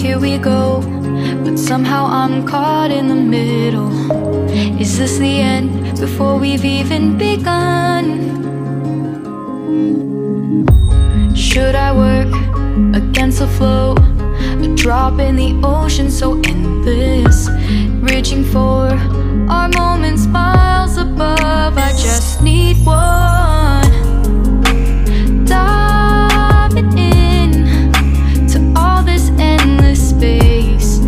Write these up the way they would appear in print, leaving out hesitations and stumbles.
here we go, but somehow I'm caught in the middle. Is this the end before we've even begun? Should I work against the flow? A drop in the ocean so endless, reaching for our moments miles above. I just need one, diving in to all this endless space,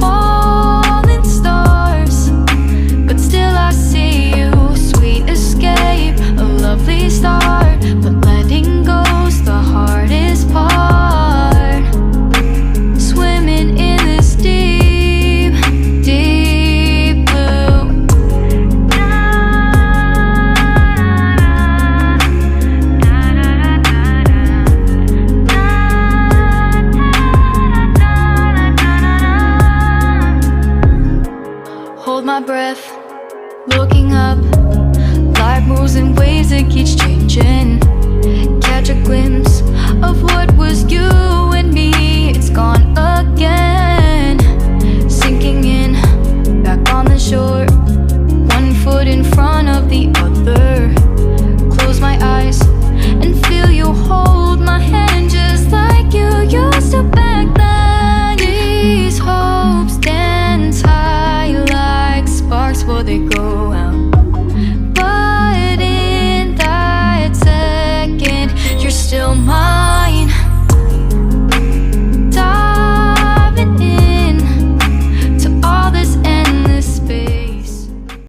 falling stars, but still I see you. Sweet escape, a lovely start, but letting go's the hardest part. Swimming in this deep, deep blue. Hold my breath, looking up. Life moves in waves that keeps changing. Catch a glimpse of what was you.